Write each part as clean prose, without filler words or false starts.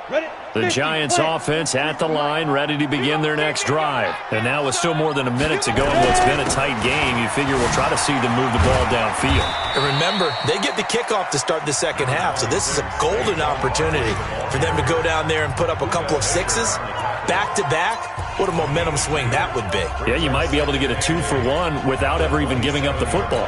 The Giants offense at the line, ready to begin their next drive. And now with still more than a minute to go in what's been a tight game, you figure we'll try to see them move the ball downfield. And remember, they get the kickoff to start the second half, so this is a golden opportunity for them to go down there and put up a couple of sixes back-to-back. What a momentum swing that would be. Yeah, you might be able to get a 2-for-1 without ever even giving up the football.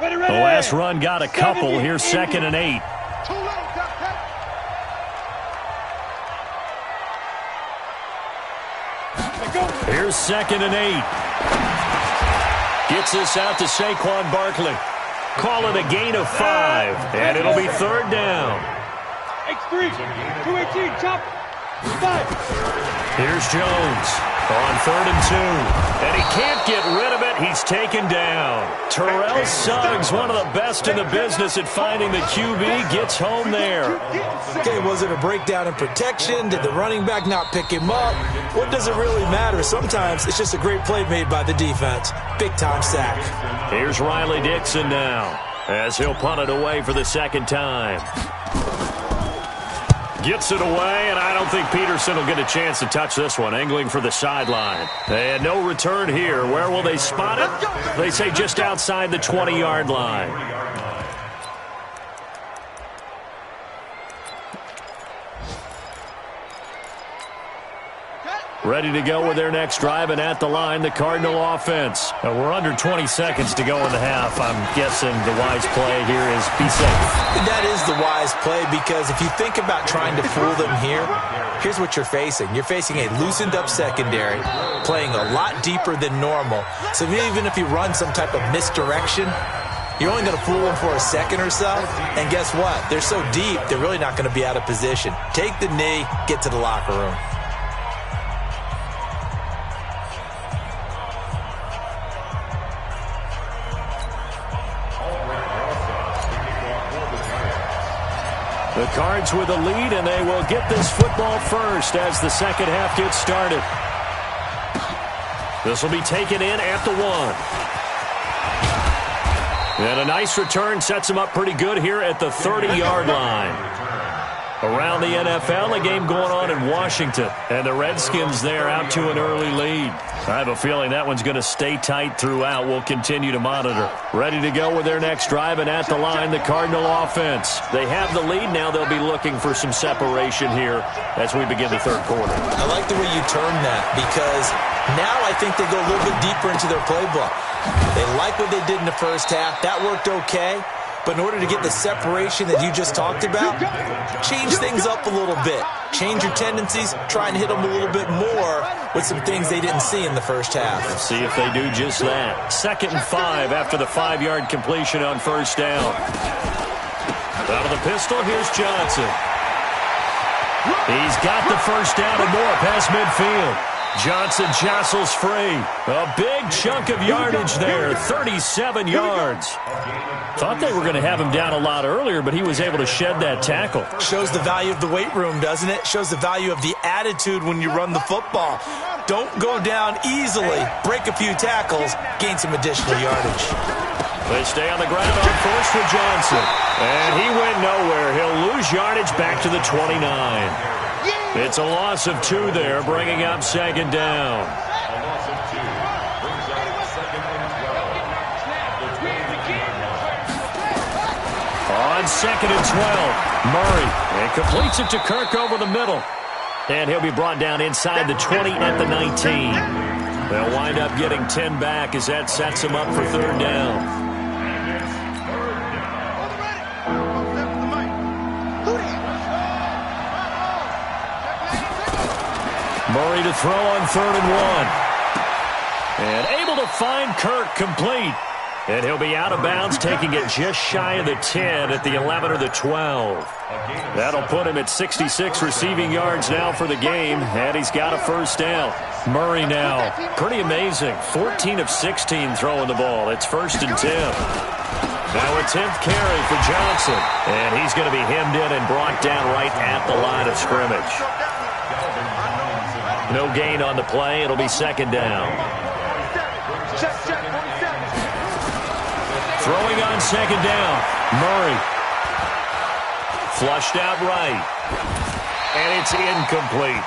The last run got a couple. Here's 2nd and 8. Here's 2nd and 8. Gets this out to Saquon Barkley. Call it a gain of 5, and it'll be 3rd down. X3, 218, chop, 5. Here's Jones on 3rd and 2, and he can't get rid of it. He's taken down. Terrell Suggs, one of the best in the business at finding the QB, gets home there. Okay, was it a breakdown in protection? Did the running back not pick him up? What does it really matter? Sometimes it's just a great play made by the defense. Big-time sack. Here's Riley Dixon now, as he'll punt it away for the 2nd time. Gets it away, and I don't think Peterson will get a chance to touch this one. Angling for the sideline. And no return here. Where will they spot it? They say just outside the 20-yard line. Ready to go with their next drive, and at the line, the Cardinal offense. We're under 20 seconds to go in the half. I'm guessing the wise play here is be safe. That is the wise play, because if you think about trying to fool them here, here's what you're facing. You're facing a loosened-up secondary, playing a lot deeper than normal. So even if you run some type of misdirection, you're only going to fool them for a second or so. And guess what? They're so deep, they're really not going to be out of position. Take the knee, get to the locker room. The Cards with a lead, and they will get this football first as the second half gets started. This will be taken in at the 1. And a nice return sets him up pretty good here at the 30-yard line. Around the NFL, a game going on in Washington, and the Redskins there out to an early lead. I have a feeling that one's going to stay tight throughout. We'll continue to monitor. Ready to go with their next drive, and at the line, the Cardinal offense. They have the lead now. They'll be looking for some separation here as we begin the third quarter. I like the way you turn that, because now I think they go a little bit deeper into their playbook. They like what they did in the first half. That worked okay. But in order to get the separation that you just talked about, change things up a little bit. Change your tendencies, try and hit them a little bit more with some things they didn't see in the first half. Let's see if they do just that. 2nd and 5 after the 5-yard completion on first down. Out of the pistol, here's Johnson. He's got the first down and more past midfield. Johnson jostles free. A big chunk of yardage there, 37 yards. Thought they were going to have him down a lot earlier, but he was able to shed that tackle. Shows the value of the weight room, doesn't it? Shows the value of the attitude when you run the football. Don't go down easily. Break a few tackles, gain some additional yardage. They stay on the ground on first with Johnson. And he went nowhere. He'll lose yardage back to the 29. It's a loss of 2 there, bringing up 2nd down. On 2nd and 12, Murray. And completes it to Kirk over the middle. And he'll be brought down inside the 20 at the 19. They'll wind up getting 10 back as that sets him up for 3rd down. Murray to throw on 3rd and 1. And able to find Kirk complete. And he'll be out of bounds, taking it just shy of the 10 at the 11 or the 12. That'll put him at 66 receiving yards now for the game, and he's got a first down. Murray now, pretty amazing, 14 of 16 throwing the ball. It's 1st and 10. Now a 10th carry for Johnson, and he's going to be hemmed in and brought down right at the line of scrimmage. No gain on the play. It'll be 2nd down. Throwing on 2nd down. Murray. Flushed out right. And it's incomplete.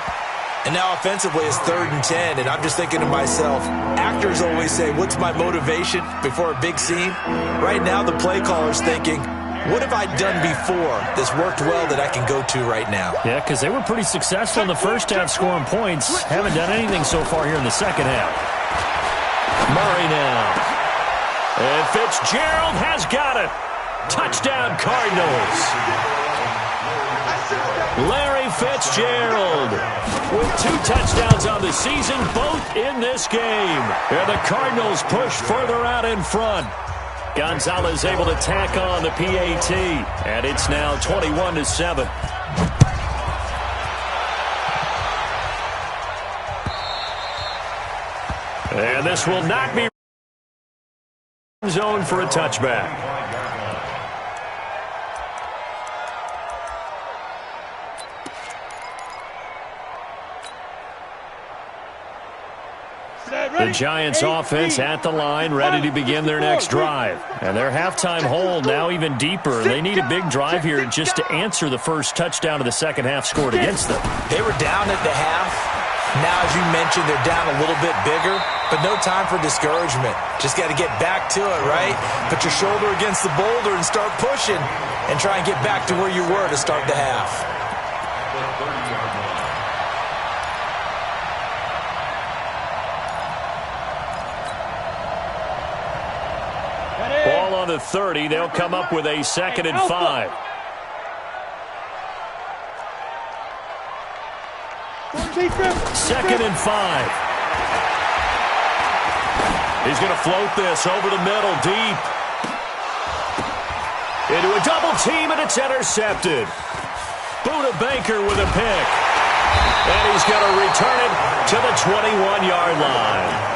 And now offensively it's 3rd and 10, and I'm just thinking to myself, actors always say, what's my motivation before a big scene? Right now the play caller's thinking, what have I done before that's worked well that I can go to right now? Yeah, because they were pretty successful in the first half scoring points. Haven't done anything so far here in the second half. Murray now. And Fitzgerald has got it. Touchdown Cardinals. Larry Fitzgerald with 2 touchdowns on the season, both in this game. And the Cardinals push further out in front. Gonzalez able to tack on the PAT, and it's now 21-7. And this will not be zone for a touchback. The Giants offense at the line, ready to begin their next drive. And their halftime hole now even deeper. They need a big drive here just to answer the first touchdown of the second half scored against them. They were down at the half. Now, as you mentioned, they're down a little bit bigger, but no time for discouragement. Just got to get back to it, right? Put your shoulder against the boulder and start pushing and try and get back to where you were to start the half. Ball on the 30. They'll come up with a 2nd and 5. Second and 5. He's going to float this over the middle, deep. Into a double team, and it's intercepted. Buda Baker with a pick. And he's going to return it to the 21-yard line.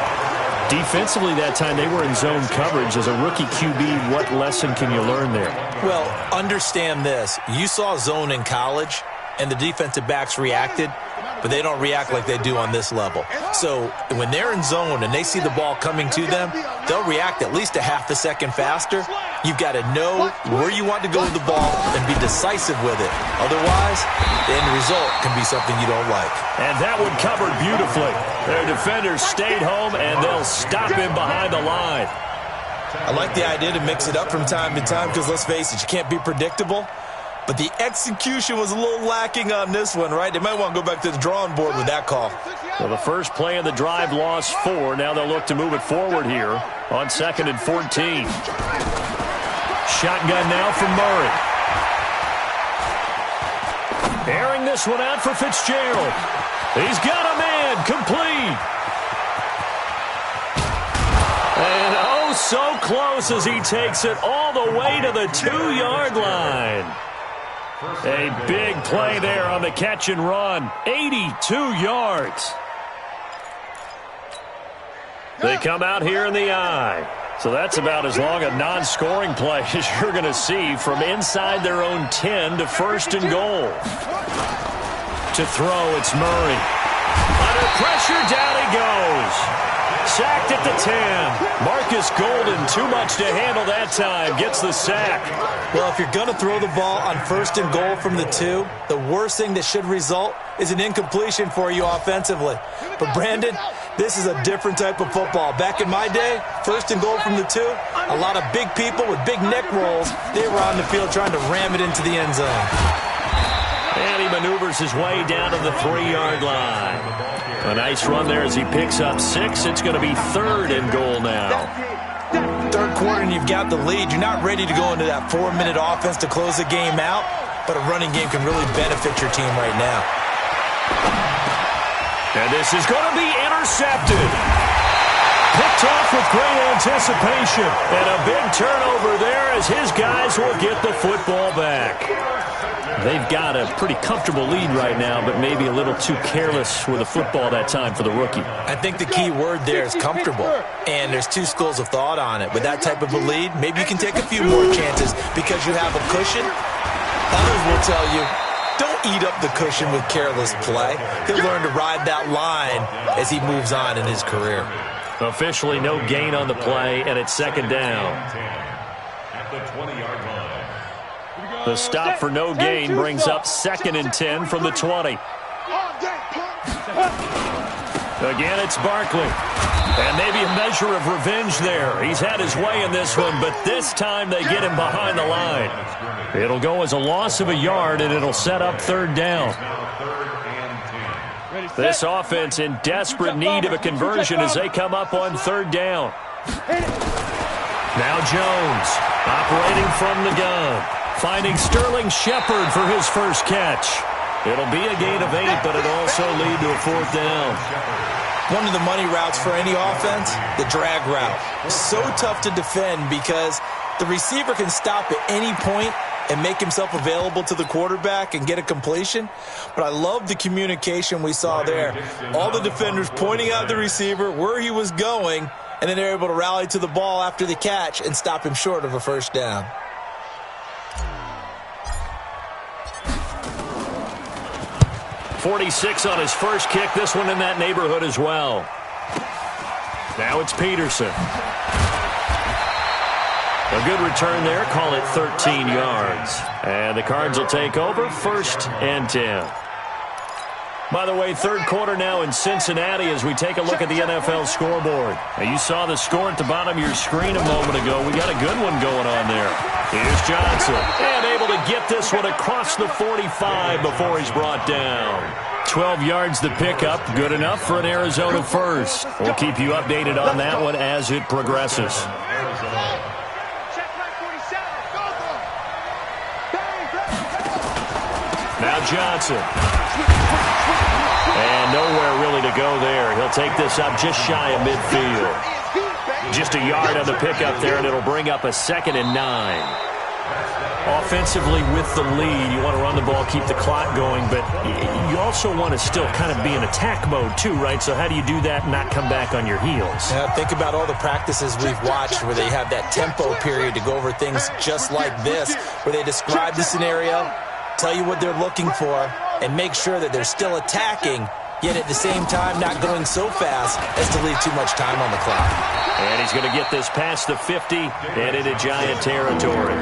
Defensively that time, they were in zone coverage. As a rookie QB, what lesson can you learn there? Well, understand this. You saw zone in college, and the defensive backs reacted, but they don't react like they do on this level. So when they're in zone and they see the ball coming to them, they'll react at least a half a second faster. You've got to know where you want to go with the ball and be decisive with it. Otherwise, the end result can be something you don't like. And that one covered beautifully. Their defenders stayed home, and they'll stop him behind the line. I like the idea to mix it up from time to time because, let's face it, you can't be predictable. But the execution was a little lacking on this one, right? They might want to go back to the drawing board with that call. Well, the first play of the drive lost 4. Now they'll look to move it forward here on 2nd and 14. Shotgun now from Murray. Airing this one out for Fitzgerald. He's got a man, complete. And oh, so close as he takes it all the way to the 2-yard line. A big play there on the catch and run. 82 yards. They come out here in the I. So that's about as long a non-scoring play as you're going to see from inside their own 10 to 1st and goal. To throw, it's Murray. Under pressure, down he goes. Sacked at the 10. Marcus Golden, too much to handle that time, gets the sack. Well, if you're going to throw the ball on 1st and goal from the 2, the worst thing that should result is an incompletion for you offensively. But, Brandon, this is a different type of football. Back in my day, 1st and goal from the 2, a lot of big people with big neck rolls, they were on the field trying to ram it into the end zone. And he maneuvers his way down to the 3-yard line. A nice run there as he picks up 6. It's going to be 3rd and goal now. 3rd quarter and you've got the lead. You're not ready to go into that 4-minute offense to close the game out, but a running game can really benefit your team right now. And this is going to be intercepted. Picked off with great anticipation. And a big turnover there as his guys will get the football back. They've got a pretty comfortable lead right now, but maybe a little too careless with the football that time for the rookie. I think the key word there is comfortable, and there's 2 schools of thought on it. With that type of a lead, maybe you can take a few more chances because you have a cushion. Others will tell you, don't eat up the cushion with careless play. He'll learn to ride that line as he moves on in his career. Officially no gain on the play, and it's 2nd down. At the 20-yard line. The stop for no gain brings up 2nd and 10 from the 20. Again, it's Barkley. And maybe a measure of revenge there. He's had his way in this one, but this time they get him behind the line. It'll go as a loss of a yard, and it'll set up 3rd down. This offense in desperate need of a conversion as they come up on 3rd down. Now Jones, operating from the gun, finding Sterling Shepard for his first catch. It'll be a gain of 8, but it'll also lead to a 4th down. One of the money routes for any offense, the drag route. So tough to defend because the receiver can stop at any point and make himself available to the quarterback and get a completion. But I love the communication we saw there. All the defenders pointing out the receiver, where he was going, and then they're able to rally to the ball after the catch and stop him short of a 1st down. .46 on his first kick. This one in that neighborhood as well. Now it's Peterson. A good return there. Call it 13 yards. And the Cards will take over 1st and 10. By the way, 3rd quarter now in Cincinnati as we take a look at the NFL scoreboard. Now, you saw the score at the bottom of your screen a moment ago. We got a good one going on there. Here's Johnson. And able to get this one across the 45 before he's brought down. 12 yards the pickup. Good enough for an Arizona first. We'll keep you updated on that one as it progresses. Now Johnson. And nowhere really to go there. He'll take this up just shy of midfield. Just a yard on the pickup there, and it'll bring up a 2nd and 9. Offensively with the lead, you want to run the ball, keep the clock going, but you also want to still kind of be in attack mode too, right? So how do you do that and not come back on your heels? Yeah, think about all the practices we've watched where they have that tempo period to go over things just like this, where they describe the scenario, tell you what they're looking for, and make sure that they're still attacking, yet at the same time not going so fast as to leave too much time on the clock. And he's going to get this past the 50 and into Giant territory.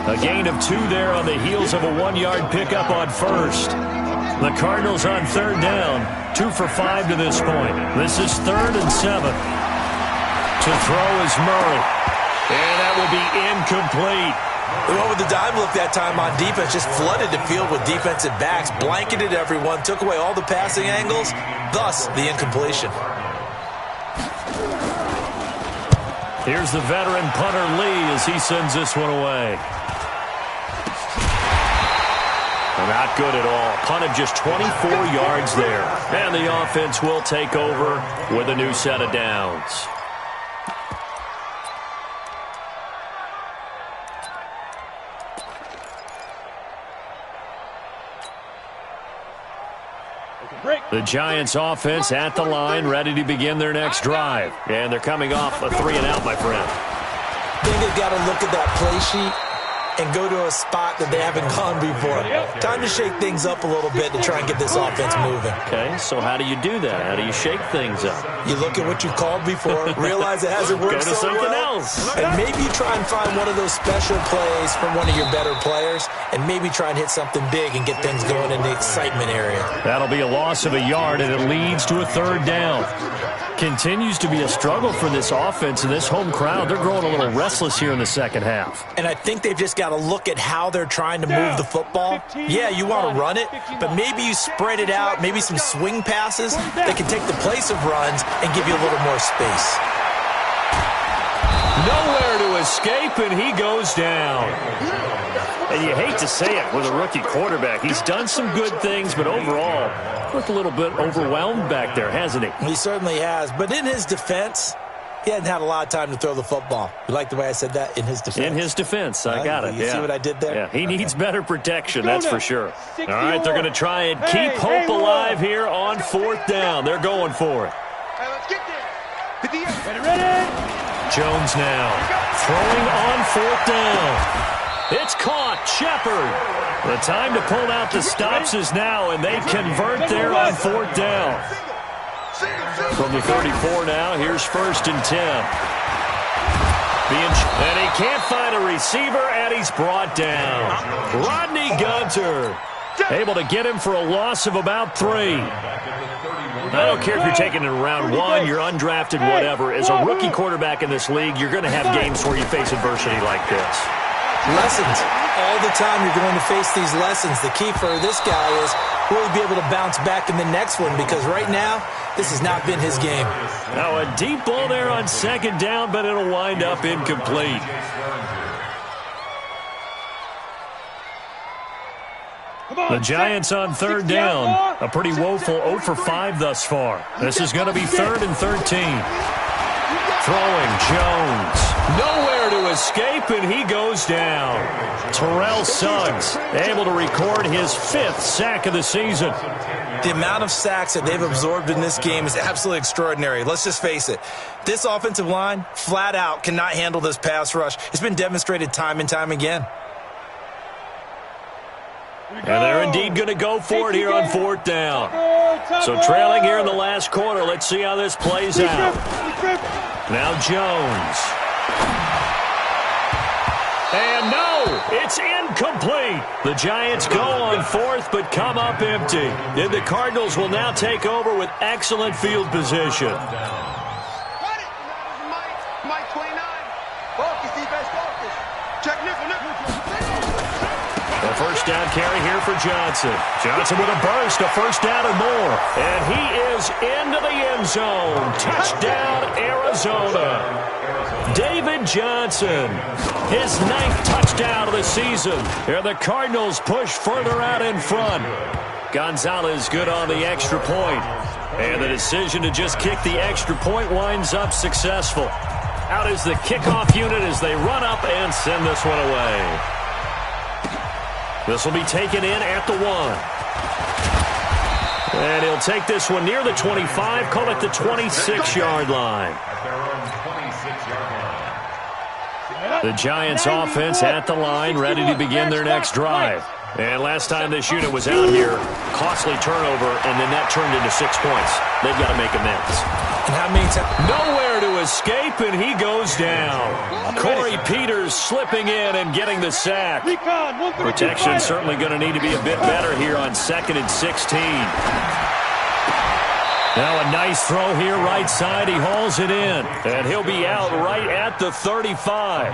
A gain of 2 there on the heels of a 1-yard pickup on 1st. The Cardinals on 3rd down, 2 for 5 to this point. This is 3rd and 7. To throw is Murray. And that will be incomplete. The one with the dime look that time on defense just flooded the field with defensive backs, blanketed everyone, took away all the passing angles, thus the incompletion. Here's the veteran punter Lee as he sends this one away. Not good at all. Punt of just 24 yards there. And the offense will take over with a new set of downs. The Giants offense at the line, ready to begin their next drive. And they're coming off a 3-and-out, my friend. I think they've got to look at that play sheet and go to a spot that they haven't gone before. Time to shake things up a little bit to try and get this offense moving. Okay, so how do you do that? How do you shake things up? You look at what you called before, realize it hasn't worked so well. Go to something else. And maybe you try and find one of those special plays from one of your better players, and maybe try and hit something big and get things going in the excitement area. That'll be a loss of a yard, and it leads to a 3rd down. Continues to be a struggle for this offense and this home crowd. They're growing a little restless here in the second half. And I think they've just got to look at how they're trying to move the football. Yeah, you want to run it, but maybe you spread it out, maybe some swing passes that can take the place of runs and give you a little more space. Nowhere to escape, and he goes down. And you hate to say it with a rookie quarterback. He's done some good things, but overall, looked a little bit overwhelmed back there, hasn't he? He certainly has. But in his defense, he hadn't had a lot of time to throw the football. You like the way I said that? In his defense. In his defense. I got it. You see what I did there? Yeah, he needs better protection, that's for sure. All right, they're going to try and keep hope alive here on 4th down. They're going for it. Let's get there. Ready. Jones now throwing on 4th down. It's caught. Shepard. The time to pull out the stops is now, and they convert there on 4th down. From the 34 now, here's 1st and 10. And he can't find a receiver, and he's brought down. Rodney Gunter able to get him for a loss of about 3. I don't care if you're taking it in round 1, you're undrafted, whatever. As a rookie quarterback in this league, you're going to have games where you face adversity like this. Lessons. All the time you're going to face these lessons. The key for this guy is will he be able to bounce back in the next one, because right now, this has not been his game. Now a deep ball there on 2nd down, but it'll wind up incomplete. The Giants on 3rd down. A pretty woeful 0 for 5 thus far. This is going to be 3rd and 13. Throwing Jones. Nowhere to escape, and he goes down. Terrell Suggs able to record his 5th sack of the season. The amount of sacks that they've absorbed in this game is absolutely extraordinary. Let's just face it. This offensive line, flat out, cannot handle this pass rush. It's been demonstrated time and time again. And they're indeed going to go for it here on 4th down. So trailing here in the last quarter. Let's see how this plays out. Now Jones. And no, it's incomplete. The Giants go on 4th but come up empty. And the Cardinals will now take over with excellent field position. Mike 29. Focus, defense, focus. Check nickel. A 1st down carry here for Johnson. Johnson with a burst, a 1st down and more. And he is into the end zone. Touchdown, Arizona. David Johnson, his 9th touchdown of the season. And the Cardinals push further out in front. Gonzalez good on the extra point. And the decision to just kick the extra point winds up successful. Out is the kickoff unit as they run up and send this one away. This will be taken in at the 1. And he'll take this one near the 25, call it the 26-yard line. The Giants offense at the line, ready to begin their next drive. And last time this unit was out here, costly turnover, and then that turned into 6 points. They've got to make amends. And how many times? Nowhere to escape, and he goes down. Corey Peters slipping in and getting the sack. Protection certainly going to need to be a bit better here on 2nd and 16. Now a nice throw here right side. He hauls it in, and he'll be out right at the 35.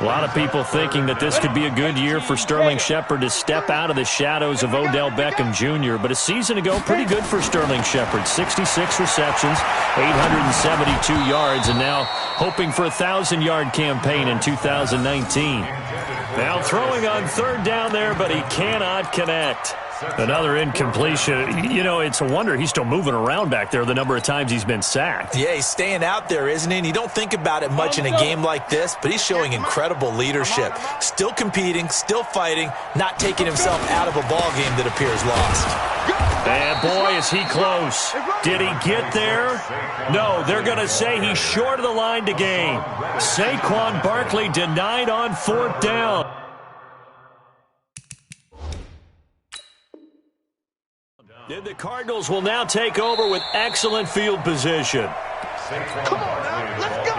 A lot of people thinking that this could be a good year for Sterling Shepard to step out of the shadows of Odell Beckham Jr., but a season ago, pretty good for Sterling Shepard. 66 receptions, 872 yards, and now hoping for a 1,000-yard campaign in 2019. Now throwing on 3rd down there, but he cannot connect. Another incompletion. You know, it's a wonder he's still moving around back there the number of times he's been sacked. Yeah, he's staying out there, isn't he? And you don't think about it much in a game like this, but he's showing incredible leadership. Still competing, still fighting, not taking himself out of a ball game that appears lost. And boy, is he close. Did he get there? No, they're going to say he's short of the line to gain. Saquon Barkley denied on 4th down. And the Cardinals will now take over with excellent field position. Come on now, let's go.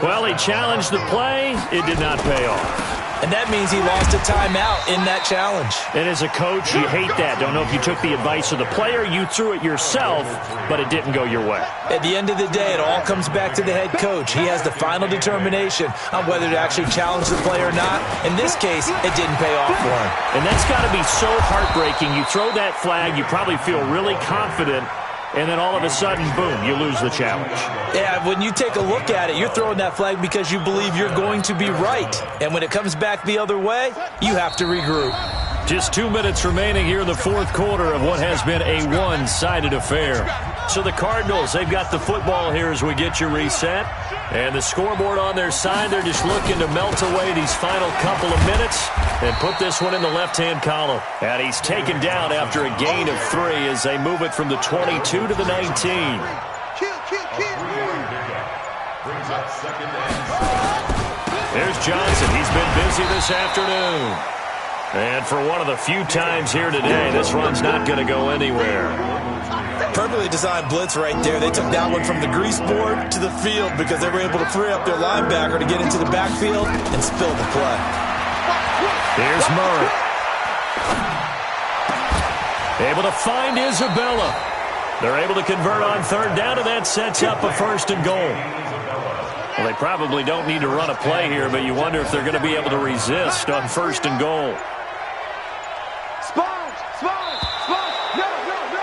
Well, he challenged the play. It did not pay off. And that means he lost a timeout in that challenge. And as a coach, you hate that. Don't know if you took the advice of the player. You threw it yourself, but it didn't go your way. At the end of the day, it all comes back to the head coach. He has the final determination on whether to actually challenge the play or not. In this case, it didn't pay off for him. And that's got to be so heartbreaking. You throw that flag, you probably feel really confident, and then all of a sudden, boom, you lose the challenge. Yeah, when you take a look at it, you're throwing that flag because you believe you're going to be right. And when it comes back the other way, you have to regroup. Just 2 minutes remaining here in the 4th quarter of what has been a one-sided affair. So the Cardinals, they've got the football here as we get you reset. And the scoreboard on their side, they're just looking to melt away these final couple of minutes and put this one in the left-hand column. And he's taken down after a gain of 3 as they move it from the 22 to the 19. There's Johnson. He's been busy this afternoon. And for one of the few times here today, this run's not going to go anywhere. Perfectly designed blitz right there. They took that one from the grease board to the field because they were able to free up their linebacker to get into the backfield and spill the play. Here's Murray. Able to find Isabella. They're able to convert on third down, and that sets up a 1st and goal. Well, they probably don't need to run a play here, but you wonder if they're going to be able to resist on 1st and goal. Sponge! Sponge! Sponge! No, no, no!